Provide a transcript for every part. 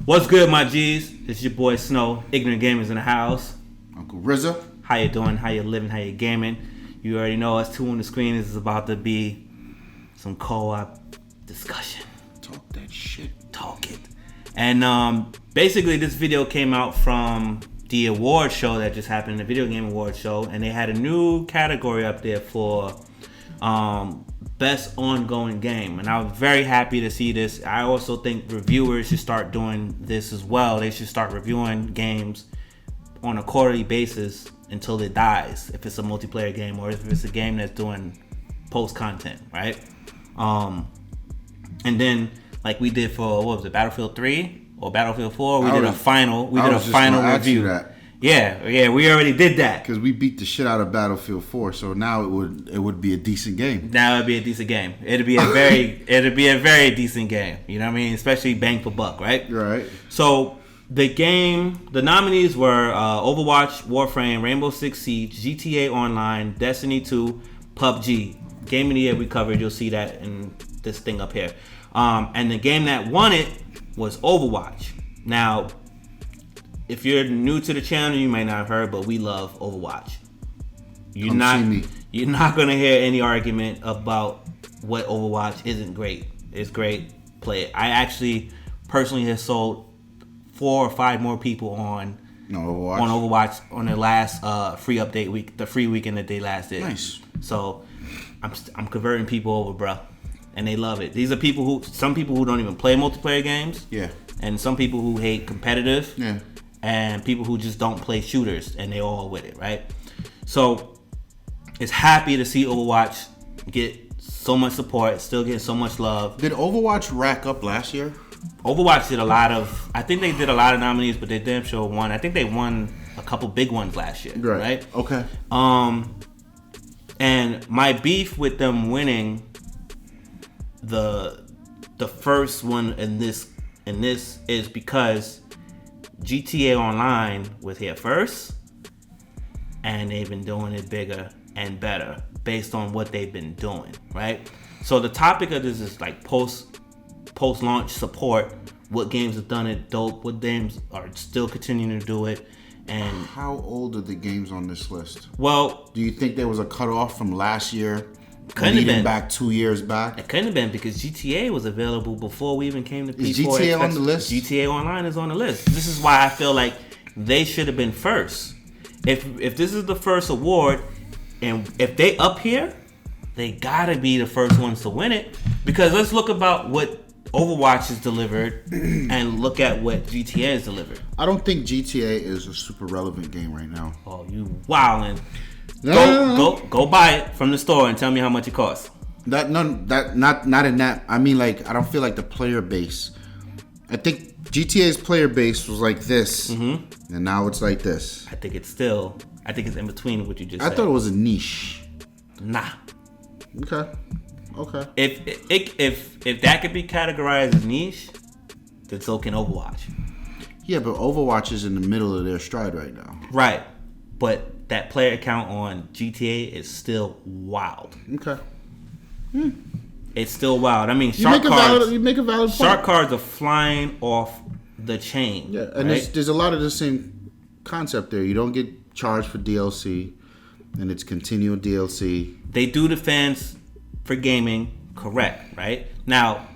What's good, my G's? It's your boy Snow, Ignorant Gamers in the house. Uncle Rza. How you doing? How you living? How you gaming? You already know us two on the screen. This is about to be some co-op discussion. Talk that shit. Talk it. And basically, this video came out from the award show that just happened, the Video Game Award show, and they had a new category up there for best ongoing game, and I was very happy to see this. I also think reviewers should start doing this as well. They should start reviewing games on a quarterly basis until it dies, if it's a multiplayer game or if it's a game that's doing post content, right? And then like we did for, what was it, Battlefield 3 or Battlefield 4, we did a final review. Yeah, we already did that. Because we beat the shit out of Battlefield 4, so now it would be a decent game. Now it'd be a decent game. It'd be a very decent game. You know what I mean? Especially bang for buck, right? Right. So the nominees were Overwatch, Warframe, Rainbow Six Siege, GTA Online, Destiny 2, PUBG. Game of the year we covered. You'll see that in this thing up here. And the game that won it was Overwatch. Now, if you're new to the channel, you might not have heard, but we love Overwatch. You're not gonna hear any argument about what Overwatch isn't great. It's great. Play it. I actually personally have sold 4 or 5 more people on Overwatch on the last free update week, the free weekend that they last did. Nice. So I'm converting people over, bro, and they love it. These are some people who don't even play multiplayer games. Yeah. And some people who hate competitive. Yeah. And people who just don't play shooters, and they all with it, right? So it's happy to see Overwatch get so much support, still getting so much love. Did Overwatch rack up last year? Overwatch did I think they did a lot of nominees, but they damn sure won. I think they won a couple big ones last year, right? Okay. And my beef with them winning the first one in this is because GTA Online was here first, and they've been doing it bigger and better based on what they've been doing, right? So the topic of this is like post-launch support. What games have done it dope? What games are still continuing to do it? And how old are the games on this list? Well, do you think there was a cutoff from last year? Couldn't have been back 2 years back. It couldn't have been because GTA was available before we even came to P4. Is GTA on the list? GTA Online is on the list. This is why I feel like they should have been first. If this is the first award, and if they up here, they gotta be the first ones to win it. Because let's look about what Overwatch has delivered and look at what GTA has delivered. I don't think GTA is a super relevant game right now. Oh, you wildin'. Go buy it from the store and tell me how much it costs. Not in that. I mean, like, I don't feel like the player base. I think GTA's player base was like this, and now it's like this. I think it's in between what you just said. I thought it was a niche. Nah. Okay. If that could be categorized as niche, then so can Overwatch. Yeah, but Overwatch is in the middle of their stride right now. Right, but that player count on GTA is still wild. Okay. It's still wild. I mean, you make a valid point. Shark cards are flying off the chain. Yeah, and right? there's a lot of the same concept there. You don't get charged for DLC, and it's continual DLC. They do the fans for gaming correct, right? Now,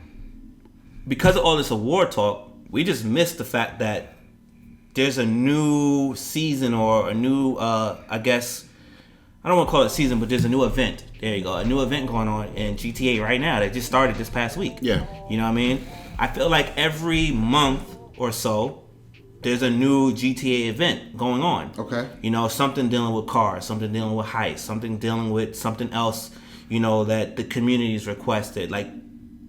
because of all this award talk, we just missed the fact that there's a new season or a new, I guess, I don't want to call it season, but there's a new event. There you go. A new event going on in GTA right now that just started this past week. Yeah. You know what I mean? I feel like every month or so, there's a new GTA event going on. Okay. You know, something dealing with cars, something dealing with heists, something dealing with something else, you know, that the community's requested. Like,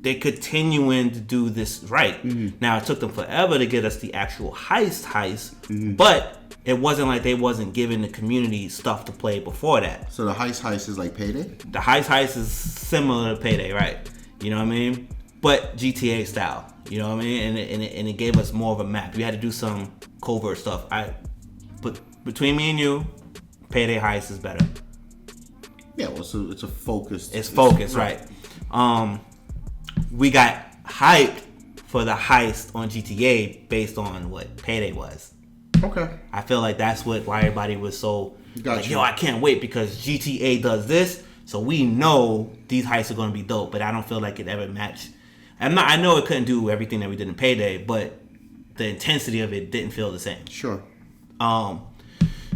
they're continuing to do this right. Now, it took them forever to get us the actual heist, but it wasn't like they wasn't giving the community stuff to play before that. So the heist is like Payday? The heist is similar to Payday, right? You know what I mean? But GTA style, you know what I mean? And it gave us more of a map. We had to do some covert stuff. But between me and you, Payday heist is better. Yeah, well, so it's a focused. It's focused, right? We got hyped for the heist on GTA based on what Payday was. Okay. I feel like that's why everybody was so like, yo, I can't wait because GTA does this, so we know these heists are going to be dope. But I don't feel like it ever matched. I know it couldn't do everything that we did in Payday, but the intensity of it didn't feel the same. Sure.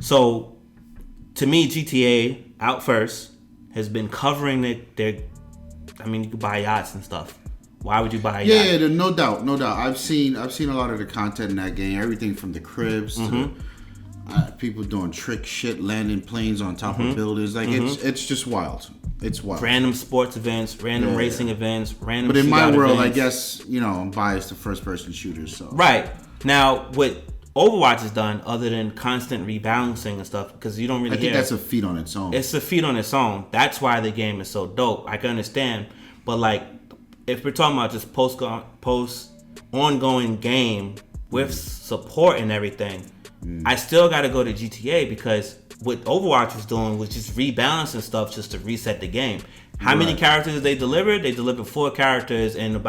So to me, GTA out first has been covering their. I mean, you could buy yachts and stuff. Why would you buy a yacht? Yeah, no doubt. I've seen a lot of the content in that game. Everything from the cribs to people doing trick shit, landing planes on top of buildings. Like it's just wild. It's wild. Random sports events, random racing events, random. But in my world, events. I guess I'm biased to first-person shooters. So right now, what Overwatch has done, other than constant rebalancing and stuff, because you don't really. I think that's a feat on its own. It's a feat on its own. That's why the game is so dope. I can understand, but like, if we're talking about just post ongoing game with support and everything, I still got to go to GTA because what Overwatch was doing was just rebalancing stuff just to reset the game. How many characters they delivered? They delivered 4 characters in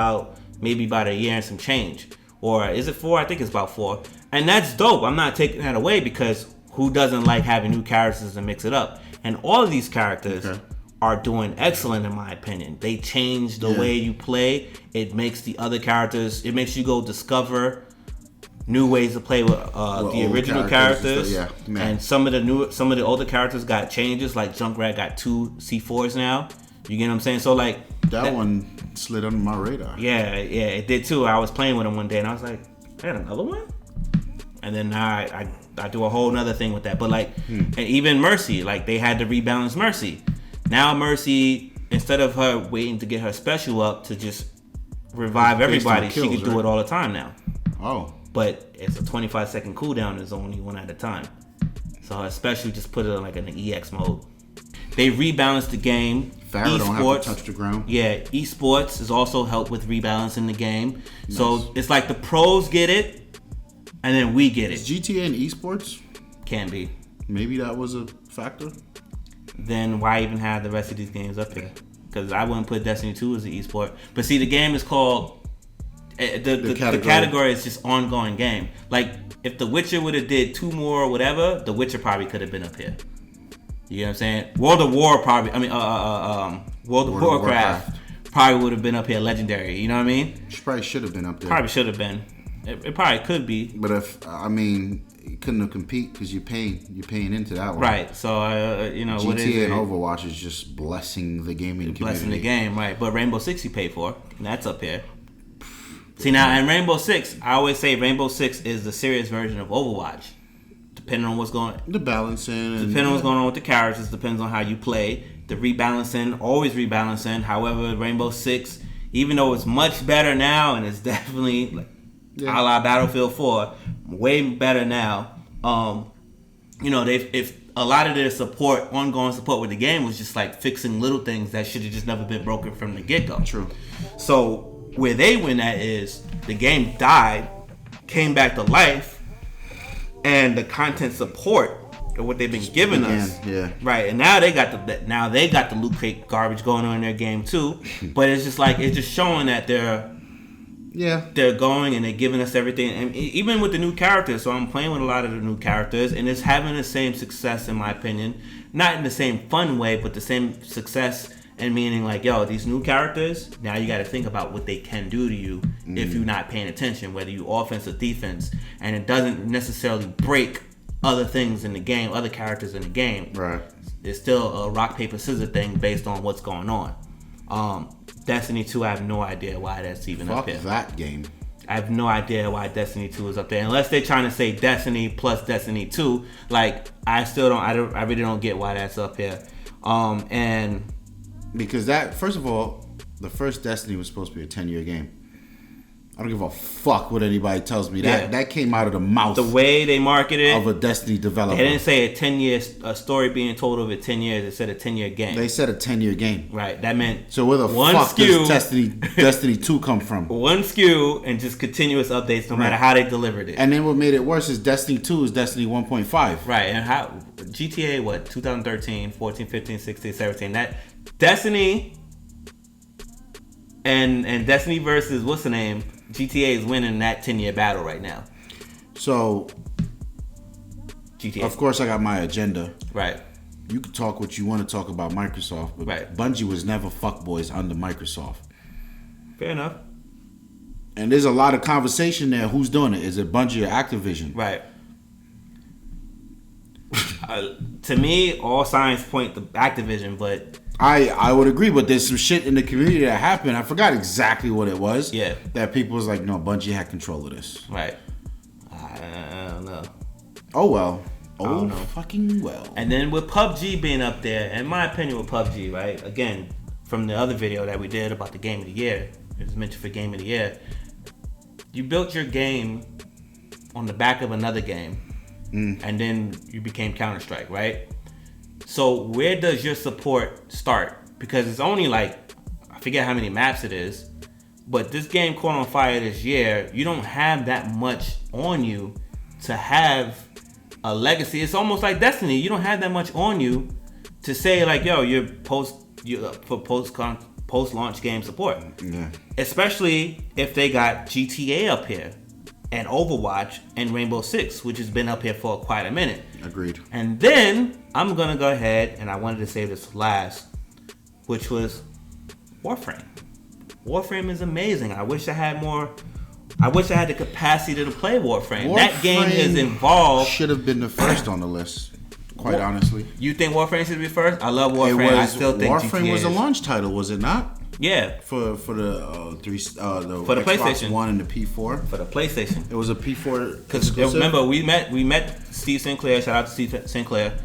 maybe about a year and some change. Or is it 4? I think it's about 4. And that's dope. I'm not taking that away because who doesn't like having new characters and mix it up? And all of these characters are doing excellent in my opinion. They change the way you play. It makes the other characters, it makes you go discover new ways to play with the original characters. And some of the older characters got changes, like Junkrat got 2 C4s now. You get what I'm saying? So like that one slid under my radar. Yeah, it did too. I was playing with him one day and I was like, I had another one? And then now I do a whole nother thing with that. But like, and even Mercy, like they had to rebalance Mercy. Now Mercy, instead of her waiting to get her special up to just revive everybody, she can do it all the time now. Oh. But it's a 25-second cooldown. It's only one at a time. So her special just put it like in the EX mode. They rebalanced the game. Farrah don't have to touch the ground. Yeah, esports has also helped with rebalancing the game. Nice. So it's like the pros get it, and then we get it. Is GTA and esports? Can be. Maybe that was a factor. Then why even have the rest of these games up here? Because I wouldn't put Destiny 2 as an esport. But see, the game is called the category is just ongoing game. Like if The Witcher would have did 2 more or whatever, The Witcher probably could have been up here. You know what I'm saying? World of Warcraft probably would have been up here, legendary. You know what I mean? She probably should have been up there. Probably should have been. It probably could be. But you couldn't have compete because you're paying into that one. Right. So GTA what is it? And Overwatch is just blessing the gaming community. Blessing the game, right? But Rainbow Six you pay for, and that's up here. See now, in Rainbow Six, I always say Rainbow Six is the serious version of Overwatch. Depending on what's going on. The balancing. Depending on what's going on with the characters, depends on how you play. The rebalancing, always rebalancing. However, Rainbow Six, even though it's much better now, and it's definitely like a la Battlefield 4, way better now. If a lot of their ongoing support with the game was just like fixing little things that should have just never been broken from the get-go. True. So where they win at is the game died, came back to life, and the content support of what they've been giving us, right? And now they got the loot crate garbage going on in their game too. But it's just like it's just showing that they're going and they're giving us everything. And even with the new characters, so I'm playing with a lot of the new characters, and it's having the same success in my opinion, not in the same fun way, but the same success. And meaning like, yo, these new characters, now you got to think about what they can do to you if you're not paying attention, whether you offense or defense. And it doesn't necessarily break other things in the game, other characters in the game. Right. It's still a rock, paper, scissors thing based on what's going on. Destiny 2, I have no idea why that's even up here. Fuck that game. I have no idea why Destiny 2 is up there. Unless they're trying to say Destiny plus Destiny 2. Like, I really don't get why that's up here. Because that, first of all, the first Destiny was supposed to be a 10-year game. I don't give a fuck what anybody tells me. That came out of the mouth. The way they marketed it. Of a Destiny developer. They didn't say a 10-year story being told over 10 years. It said a 10-year game. They said a 10-year game. Right. That meant so where the fuck does Destiny 2 come from? One SKU and just continuous updates no matter how they delivered it. And then what made it worse is Destiny 2 is Destiny 1.5. Right. And how GTA, 2013, 14, 15, 16, 17. That Destiny and Destiny versus what's the name? GTA is winning that 10-year battle right now. So, GTA. Of course, I got my agenda. Right. You can talk what you want to talk about Microsoft, but right. Bungie was never fuckboys under Microsoft. Fair enough. And there's a lot of conversation there. Who's doing it? Is it Bungie or Activision? Right. To me, all signs point to Activision, but I would agree, but there's some shit in the community that happened. I forgot exactly what it was. Yeah. That people was like, no, Bungie had control of this. Right. I don't know. Oh well. Oh fucking well. And then with PUBG being up there, in my opinion with PUBG, right? Again, from the other video that we did about the Game of the Year, it was mentioned for Game of the Year. You built your game on the back of another game. And then you became Counter-Strike, right? So where does your support start? Because it's only like, I forget how many maps it is, but this game caught on fire this year. You don't have that much on you to have a legacy. It's almost like Destiny. You don't have that much on you to say like, yo, you're post-launch game support. Yeah. Especially if they got GTA up here. And Overwatch and Rainbow Six, which has been up here for quite a minute. Agreed. And then I'm gonna go ahead, and I wanted to save this for last, which was Warframe. Warframe is amazing. I wish I had more. I wish I had the capacity to play Warframe. That game is involved. Should have been the first on the list. Quite honestly. You think Warframe should be first? I love Warframe. I still think Warframe GTA was a is. launch title, was it not? Yeah. For the for the the Xbox PlayStation One and the P4. For the PlayStation. It was a P4 because remember we met Steve Sinclair. Shout out to Steve Sinclair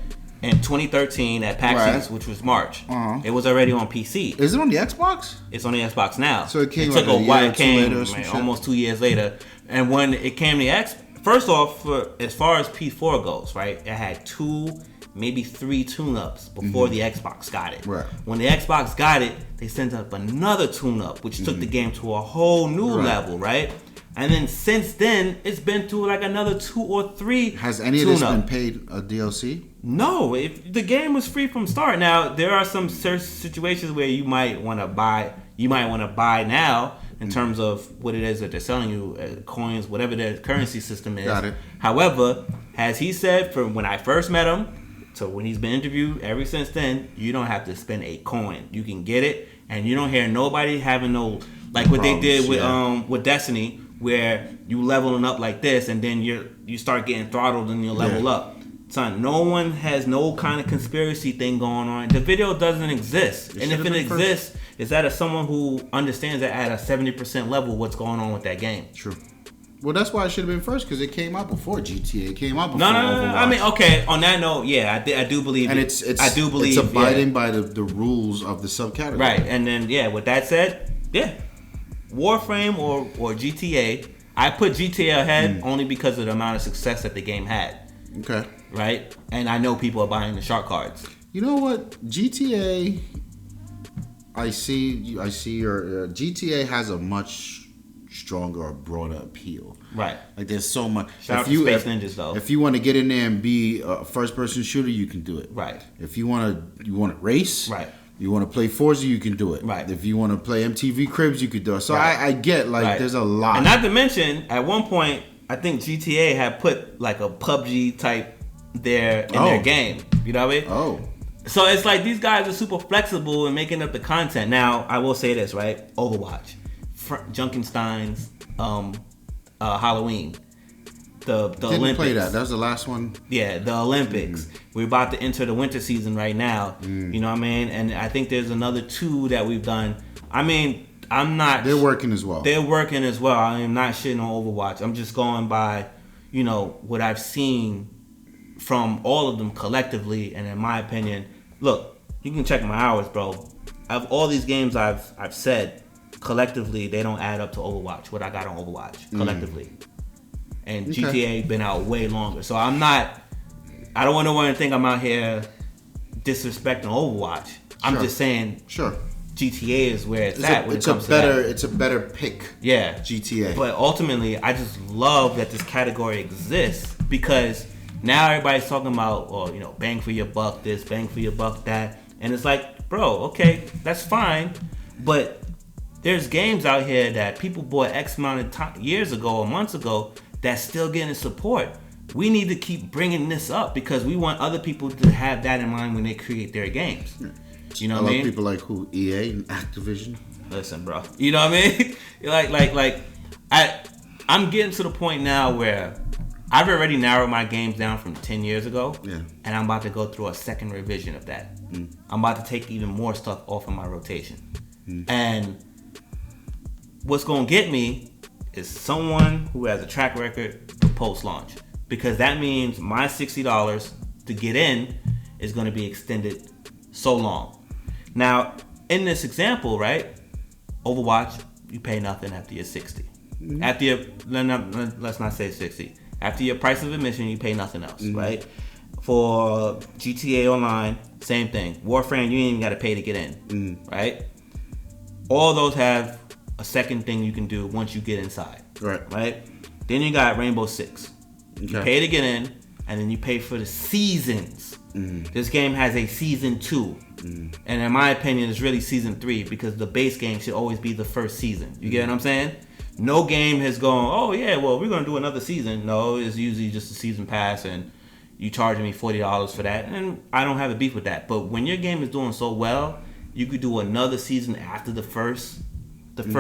in 2013 at PAX East, which was March. It was already on PC. Is it on the Xbox? It's on the Xbox now. So it came. It took a while. It came almost 2 years later. And when it came to X, first off, as far as P4 goes, right, it had 2, maybe 3 tune-ups before the Xbox got it. Right. When the Xbox got it, they sent up another tune-up, which took the game to a whole new level, right? And then since then, it's been through like another 2 or 3. Has any of this been paid a DLC? No, if the game was free from start. Now there are some situations where you might want to buy. You might want to buy now in terms of what it is that they're selling you, coins, whatever their currency system is. Got it. However, as he said, from when I first met him to when he's been interviewed, ever since then, you don't have to spend a coin. You can get it, and you don't hear nobody having no like what they did with Destiny, where you leveling up like this, and then you start getting throttled and you level up. Son, no one has no kind of conspiracy thing going on. The video doesn't exist, and if it exists, it's that of someone who understands that at a 70% level what's going on with that game. True. Well, that's why it should have been first, because it came out before GTA. It came out before No. Overwatch. I mean, okay. On that note, yeah, I do believe. And I do believe it's abiding by the rules of the subcategory. Right, and then with that said, Warframe or GTA. I put GTA ahead only because of the amount of success that the game had. Okay. Right, and I know people are buying the shark cards. You know what? GTA. I see your GTA has a much stronger or broader appeal. Right. Like there's so much. Shout out to Space Ninjas though. If you want to get in there and be a first-person shooter, you can do it. Right. If you want to race. Right. You want to play Forza, you can do it. Right. If you want to play MTV Cribs, you could do it. So I get there's a lot. And not to mention, at one point, I think GTA had put like a PUBG type there in their game. You know what I mean? Oh. So it's like these guys are super flexible in making up the content. Now, I will say this, right? Overwatch, Junkenstein's Halloween, the Didn't Olympics. play that. That was the last one. Yeah, the Olympics. We're about to enter the winter season right now. You know what I mean? And I think there's another 2 that we've done. I mean, I'm not. They're working as well. They're working as well. I am not shitting on Overwatch. I'm just going by, what I've seen from all of them collectively. And in my opinion, look, you can check my hours, bro. Of all these games I've said, collectively, they don't add up to Overwatch. What I got on Overwatch collectively. And GTA been out way longer. So I don't want no one to think I'm out here disrespecting Overwatch. I'm just saying GTA is where it's at when it comes to that. It's a better pick. Yeah. GTA. But ultimately, I just love that this category exists because now everybody's talking about, bang for your buck this, bang for your buck that. And it's like, bro, okay, that's fine. But there's games out here that people bought X amount of years ago or months ago that's still getting support. We need to keep bringing this up because we want other people to have that in mind when they create their games. You know what I mean? People like who? EA and Activision. Listen, bro. You know what I mean? I'm getting to the point now where I've already narrowed my games down from 10 years ago. Yeah. And I'm about to go through a second revision of that. I'm about to take even more stuff off of my rotation. And what's going to get me is someone who has a track record for post-launch. Because that means my $60 to get in is going to be extended so long. Now, in this example, right, Overwatch, you pay nothing after your 60. After your, let's not say 60. After your price of admission, you pay nothing else, right? For GTA Online, same thing. Warframe, you ain't even got to pay to get in, right? All those have a second thing you can do once you get inside, right? Then you got Rainbow Six. You pay to get in, and then you pay for the seasons. This game has a season 2. And in my opinion, it's really season 3 because the base game should always be the first season. You get what I'm saying? No game has gone, oh yeah, well, we're going to do another season. No, it's usually just a season pass, and you charging me $40 for that. And I don't have a beef with that. But when your game is doing so well, you could do another season after the first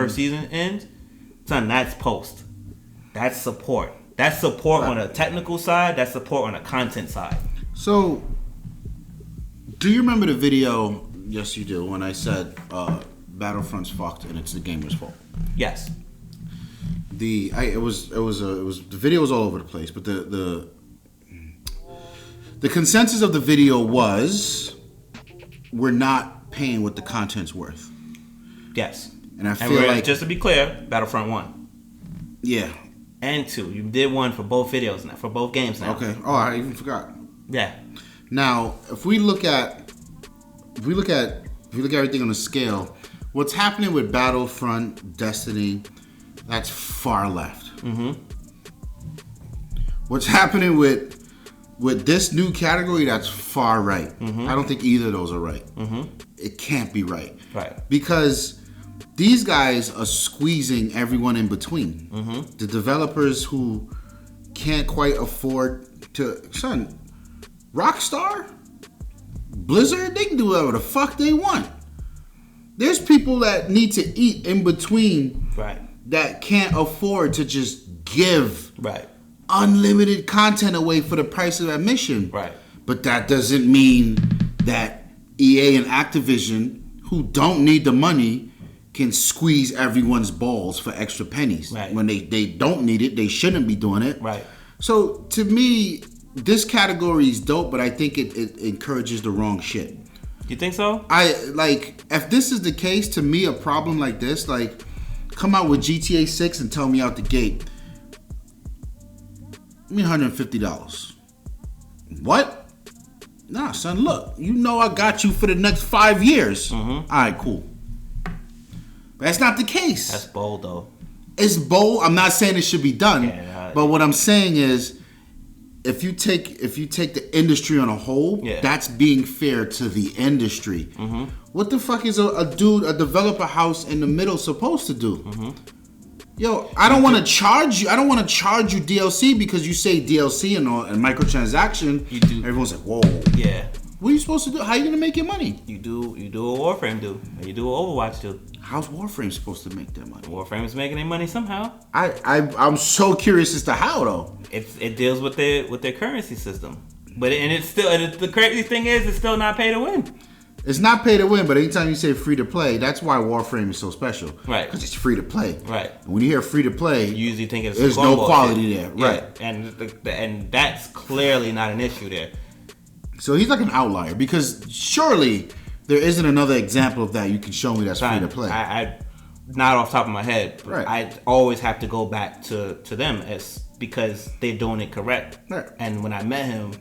season ends. Son, that's post. That's support. That's support on a technical side. That's support on a content side. So, do you remember the video? Yes, you do. When I said Battlefront's fucked and it's the gamer's fault. Yes. The video was all over the place, but the consensus of the video was we're not paying what the content's worth. Yes. And I feel like, just to be clear, Battlefront 1. Yeah. And 2. You did one for both videos now, for both games now. Okay. Oh, I even forgot. Yeah. Now, if we look at everything on a scale, what's happening with Battlefront, Destiny, that's far left. What's happening with this new category, that's far right. I don't think either of those are right. It can't be right. Right. Because these guys are squeezing everyone in between. The developers who can't quite afford to... Son, Rockstar? Blizzard? They can do whatever the fuck they want. There's people that need to eat in between that can't afford to just give unlimited content away for the price of admission. But that doesn't mean that EA and Activision, who don't need the money, can squeeze everyone's balls for extra pennies. When they don't need it, they shouldn't be doing it. So to me, this category is dope, but I think it encourages the wrong shit. You think so? If this is the case, to me, a problem like this, like, come out with GTA 6 and tell me out the gate, give me $150. What? Nah, son, look, you know I got you for the next 5 years. All right, cool. But that's not the case. That's bold, though. It's bold. I'm not saying it should be done. But what I'm saying is, if you take the industry on a whole, that's being fair to the industry. What the fuck is a developer house in the middle supposed to do? Yo, I don't want to charge you. I don't want to charge you DLC because you say DLC and microtransaction. You do. Everyone's like, whoa. Yeah. What are you supposed to do? How are you gonna make your money? You do what Warframe do, and you do what Overwatch do. How's Warframe supposed to make their money? Warframe is making their money somehow. I'm so curious as to how though. It deals with their currency system, but the crazy thing is it's still not pay to win. It's not pay to win, but anytime you say free to play, that's why Warframe is so special. Right. Because it's free to play. Right. And when you hear free to play, you usually think there's no quality there. Yeah. Right. And that's clearly not an issue there. So he's like an outlier because surely there isn't another example of that you can show me that's free to play. I not off the top of my head, but I always have to go back to them because they're doing it correct. Right. And when I met him,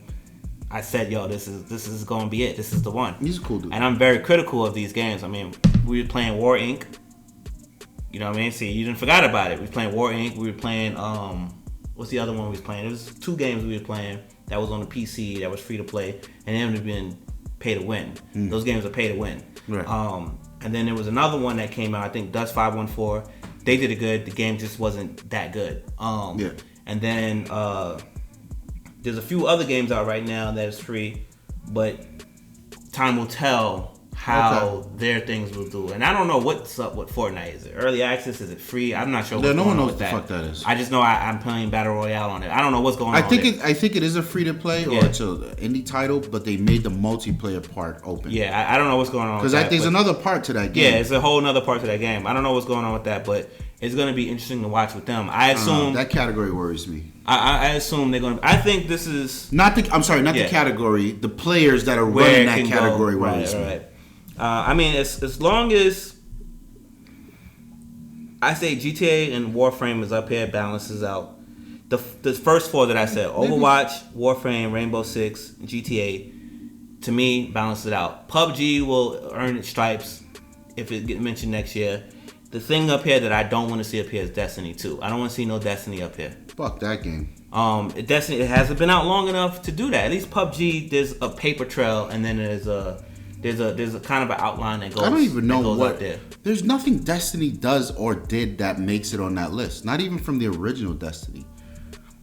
I said, yo, this is going to be it. This is the one. He's a cool dude. And I'm very critical of these games. I mean, we were playing War Inc. You know what I mean? See, you didn't forget about it. We were playing War Inc. We were playing, what's the other one we was playing? There was 2 games we were playing that was on the PC that was free to play. And then it would have been pay to win. Those games are pay to win. Right. And then there was another one that came out, I think Dust 514. They did it good. The game just wasn't that good. And then there's a few other games out right now that is free, but time will tell how their things will do. And I don't know what's up with Fortnite. Is it early access? Is it free? I'm not sure what's going on with that. No one knows what the fuck that is. I just know I'm playing Battle Royale on it. I don't know what's going on. I think it is a free to play or it's an indie title, but they made the multiplayer part open. Yeah, I don't know what's going on. Because there's another part to that game. Yeah, it's a whole other part to that game. I don't know what's going on with that, but it's going to be interesting to watch with them. I assume that category worries me. I assume they're going to. I think this is not the category. The players that are running that category worries me. Right. I mean, as long as I say GTA and Warframe is up here, balances out. The first four that I said, Overwatch, Warframe, Rainbow Six, GTA, to me, balances it out. PUBG will earn its stripes if it gets mentioned next year. The thing up here that I don't want to see up here is Destiny 2. I don't want to see no Destiny up here. Fuck that game. Destiny, it hasn't been out long enough to do that. At least PUBG, there's a paper trail, and then there's a kind of an outline that goes. I don't even know what. Out there. There's nothing Destiny does or did that makes it on that list. Not even from the original Destiny.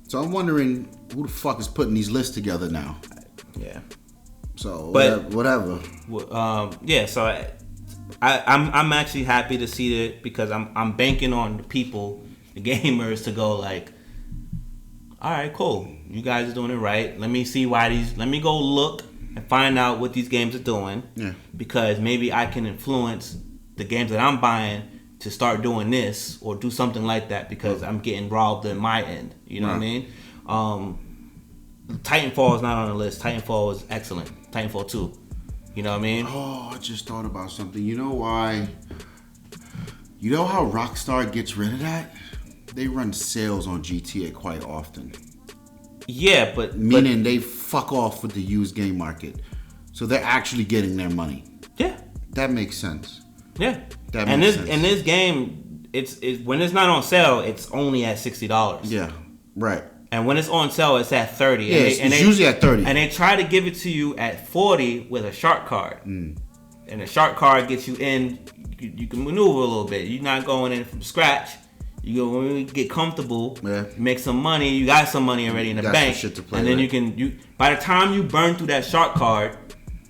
So I'm wondering who the fuck is putting these lists together now. Yeah. So whatever. Yeah. So I'm actually happy to see it because I'm banking on the people, the gamers, to go like, all right, cool. You guys are doing it right. Let me see why these. Let me go look and find out what these games are doing. Yeah. Because maybe I can influence the games that I'm buying to start doing this or do something like that because I'm getting robbed in my end. You know what I mean? Titanfall is not on the list. Titanfall is excellent. Titanfall 2. You know what I mean? Oh, I just thought about something. You know why? You know how Rockstar gets rid of that? They run sales on GTA quite often. Yeah, but meaning they fuck off with the used game market, so they're actually getting their money. Yeah, that makes sense. Yeah, and this game, it's when it's not on sale, it's only at $60. Yeah, right. And when it's on sale, it's at $30. Yeah, it's usually at $30. And they try to give it to you at $40 with a shark card. And the shark card gets you in. You can maneuver a little bit. You're not going in from scratch. You go when you get comfortable, make some money. You got some money already in the bank, shit to play and then with. you by the time you burn through that shark card,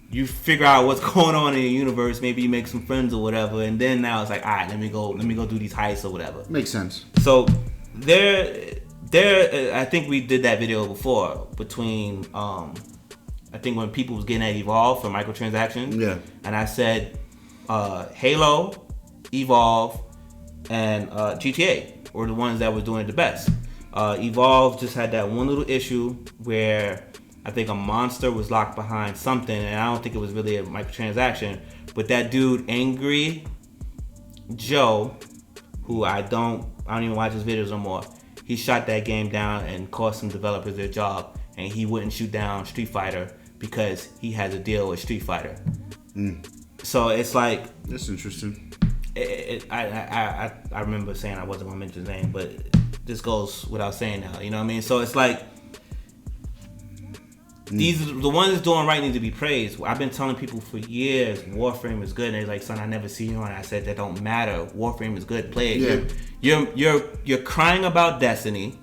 you figure out what's going on in the universe. Maybe you make some friends or whatever, and then now it's like, all right, let me go do these heists or whatever. Makes sense. So there. I think we did that video before between. I think when people was getting at Evolve for microtransactions. Yeah. And I said, Halo, Evolve, and GTA were the ones that were doing it the best. Evolve just had that one little issue where I think a monster was locked behind something, and I don't think it was really a microtransaction. But that dude, Angry Joe, who I don't even watch his videos no more. He shot that game down and cost some developers their job, and he wouldn't shoot down Street Fighter because he has a deal with Street Fighter. So it's like, that's interesting. I remember saying I wasn't gonna mention his name, but this goes without saying now. You know what I mean? So it's like these the ones that's doing right need to be praised. I've been telling people for years Warframe is good, and they're like, son, I never see you on. I said that don't matter. Warframe is good. Play it. Yeah. You're crying about Destiny.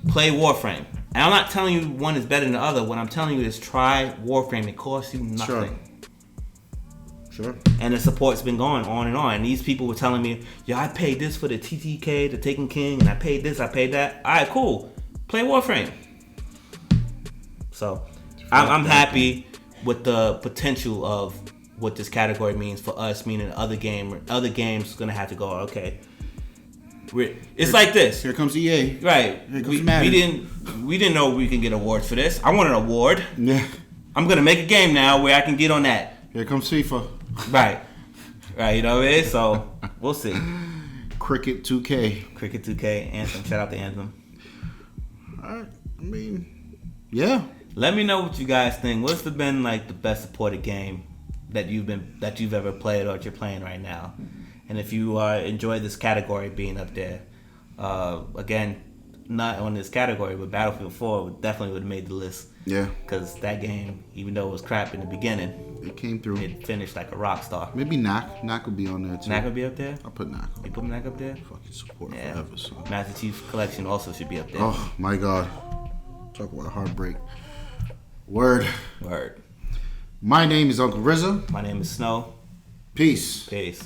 Play Warframe. And I'm not telling you one is better than the other. What I'm telling you is try Warframe. It costs you nothing. Sure. And the support's been going on and on. And these people were telling me, yo, I paid this for the TTK, the Taken King, and I paid this, I paid that. All right, cool. Play Warframe. So I'm happy with the potential of what this category means for us, meaning other games going to have to go, okay. It's like this. Here comes EA. Right. Here comes Madden. We didn't know we can get awards for this. I want an award. Yeah. I'm going to make a game now where I can get on that. Here comes FIFA. Right, you know what I mean? So, we'll see. Cricket 2K. Anthem. Shout out to Anthem. Alright, I mean, yeah. Let me know what you guys think. What's been like the best supported game that you've ever played or that you're playing right now? And if you enjoy this category being up there, again, not on this category, but Battlefield 4 definitely would have made the list. Yeah. Because that game, even though it was crap in the beginning, it came through. It finished like a rock star. Maybe Knack. Knack would be on there too. Knack would be up there? I'll put Knack on. You put Knack up there? Fucking support forever, son. Master Chief Collection also should be up there. Oh, my God. Talk about heartbreak. Word. My name is Uncle Rza. My name is Snow. Peace. Peace.